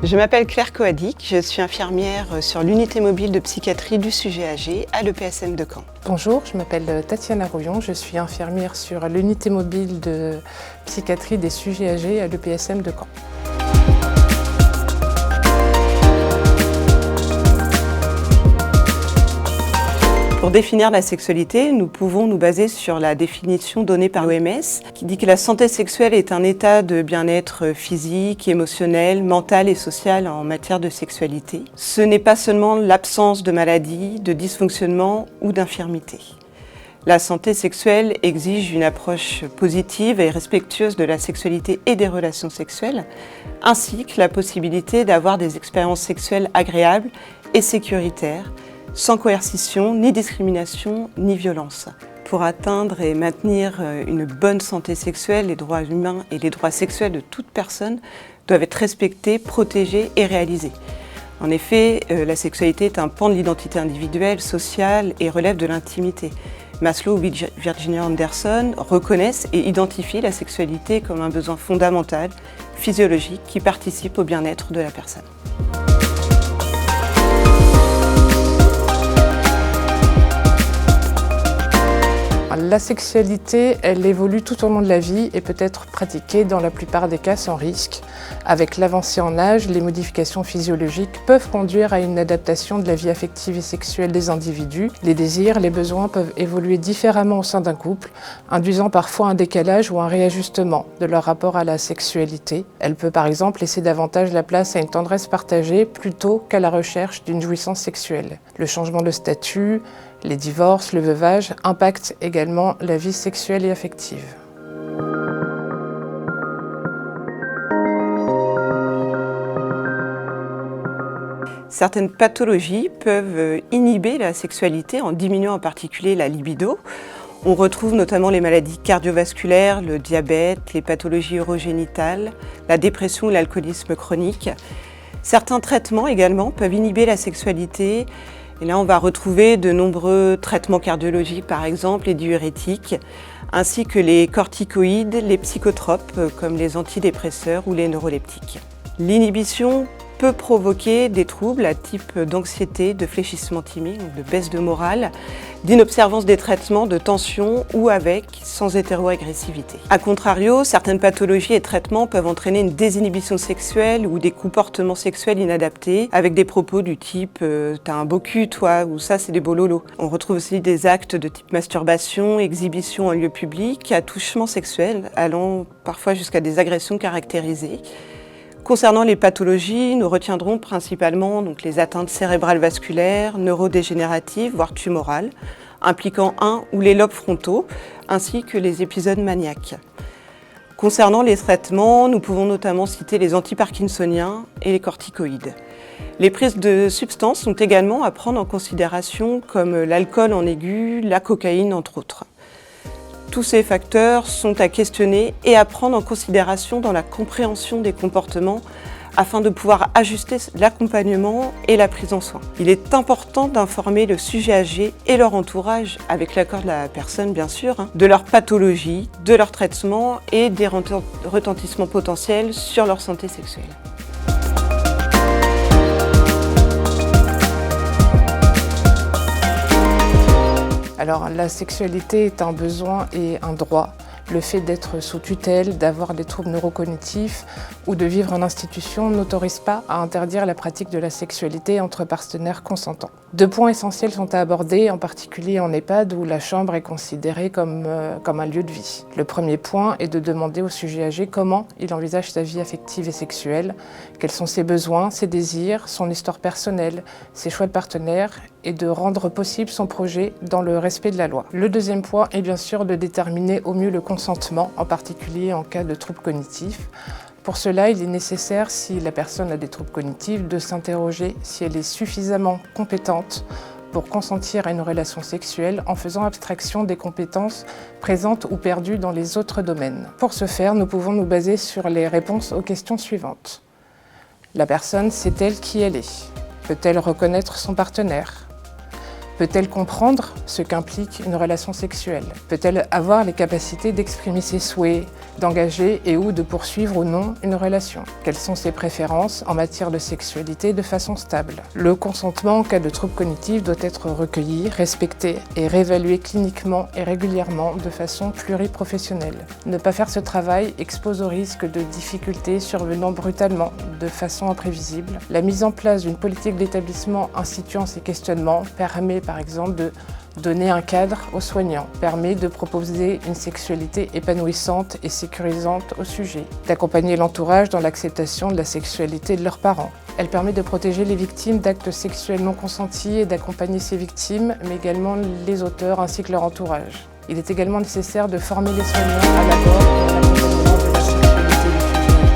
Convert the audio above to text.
Je m'appelle Claire Coadic, je suis infirmière sur l'unité mobile de psychiatrie du sujet âgé à l'EPSM de Caen. Bonjour, je m'appelle Tatiana Rouillon, je suis infirmière sur l'unité mobile de psychiatrie des sujets âgés à l'EPSM de Caen. Pour définir la sexualité, nous pouvons nous baser sur la définition donnée par l'OMS qui dit que la santé sexuelle est un état de bien-être physique, émotionnel, mental et social en matière de sexualité. Ce n'est pas seulement l'absence de maladie, de dysfonctionnement ou d'infirmité. La santé sexuelle exige une approche positive et respectueuse de la sexualité et des relations sexuelles, ainsi que la possibilité d'avoir des expériences sexuelles agréables et sécuritaires, sans coercition, ni discrimination, ni violence. Pour atteindre et maintenir une bonne santé sexuelle, les droits humains et les droits sexuels de toute personne doivent être respectés, protégés et réalisés. En effet, la sexualité est un pan de l'identité individuelle, sociale et relève de l'intimité. Maslow et Virginia Anderson reconnaissent et identifient la sexualité comme un besoin fondamental, physiologique, qui participe au bien-être de la personne. La sexualité, elle évolue tout au long de la vie et peut être pratiquée dans la plupart des cas sans risque. Avec l'avancée en âge, les modifications physiologiques peuvent conduire à une adaptation de la vie affective et sexuelle des individus. Les désirs, les besoins peuvent évoluer différemment au sein d'un couple, induisant parfois un décalage ou un réajustement de leur rapport à la sexualité. Elle peut par exemple laisser davantage la place à une tendresse partagée plutôt qu'à la recherche d'une jouissance sexuelle. Le changement de statut, les divorces, le veuvage impactent également la vie sexuelle et affective. Certaines pathologies peuvent inhiber la sexualité en diminuant en particulier la libido. On retrouve notamment les maladies cardiovasculaires, le diabète, les pathologies urogénitales, la dépression ou l'alcoolisme chronique. Certains traitements également peuvent inhiber la sexualité. Et là, on va retrouver de nombreux traitements cardiologiques, par exemple, les diurétiques, ainsi que les corticoïdes, les psychotropes, comme les antidépresseurs ou les neuroleptiques. L'inhibition peut provoquer des troubles à type d'anxiété, de fléchissement timide, de baisse de morale, d'inobservance des traitements, de tension ou avec, sans hétéroagressivité. A contrario, certaines pathologies et traitements peuvent entraîner une désinhibition sexuelle ou des comportements sexuels inadaptés avec des propos du type « t'as un beau cul toi » ou « ça c'est des beaux lolos ». On retrouve aussi des actes de type masturbation, exhibition en lieu public, attouchement sexuel allant parfois jusqu'à des agressions caractérisées. Concernant les pathologies, nous retiendrons principalement les atteintes cérébrales vasculaires, neurodégénératives, voire tumorales, impliquant un ou les lobes frontaux, ainsi que les épisodes maniaques. Concernant les traitements, nous pouvons notamment citer les antiparkinsoniens et les corticoïdes. Les prises de substances sont également à prendre en considération comme l'alcool en aigu, la cocaïne entre autres. Tous ces facteurs sont à questionner et à prendre en considération dans la compréhension des comportements afin de pouvoir ajuster l'accompagnement et la prise en soin. Il est important d'informer le sujet âgé et leur entourage, avec l'accord de la personne bien sûr, de leur pathologie, de leur traitement et des retentissements potentiels sur leur santé sexuelle. Alors, la sexualité est un besoin et un droit. Le fait d'être sous tutelle, d'avoir des troubles neurocognitifs ou de vivre en institution n'autorise pas à interdire la pratique de la sexualité entre partenaires consentants. 2 points essentiels sont à aborder, en particulier en EHPAD où la chambre est considérée comme un lieu de vie. Le premier point est de demander au sujet âgé comment il envisage sa vie affective et sexuelle, quels sont ses besoins, ses désirs, son histoire personnelle, ses choix de partenaire et de rendre possible son projet dans le respect de la loi. Le deuxième point est bien sûr de déterminer au mieux le consentement, en particulier en cas de troubles cognitifs. Pour cela, il est nécessaire, si la personne a des troubles cognitifs, de s'interroger si elle est suffisamment compétente pour consentir à une relation sexuelle en faisant abstraction des compétences présentes ou perdues dans les autres domaines. Pour ce faire, nous pouvons nous baser sur les réponses aux questions suivantes. La personne sait-elle qui elle est? Peut-elle reconnaître son partenaire? Peut-elle comprendre ce qu'implique une relation sexuelle? Peut-elle avoir les capacités d'exprimer ses souhaits, d'engager et ou de poursuivre ou non une relation? Quelles sont ses préférences en matière de sexualité de façon stable? Le consentement en cas de troubles cognitifs doit être recueilli, respecté et réévalué cliniquement et régulièrement de façon pluriprofessionnelle. Ne pas faire ce travail expose au risque de difficultés survenant brutalement, de façon imprévisible. La mise en place d'une politique d'établissement instituant ces questionnements permet par exemple de donner un cadre aux soignants, permet de proposer une sexualité épanouissante et sécurisante au sujet, d'accompagner l'entourage dans l'acceptation de la sexualité de leurs parents. Elle permet de protéger les victimes d'actes sexuels non consentis et d'accompagner ces victimes, mais également les auteurs ainsi que leur entourage. Il est également nécessaire de former les soignants à l'abord et à l'accompagnement de la sexualité des sujets.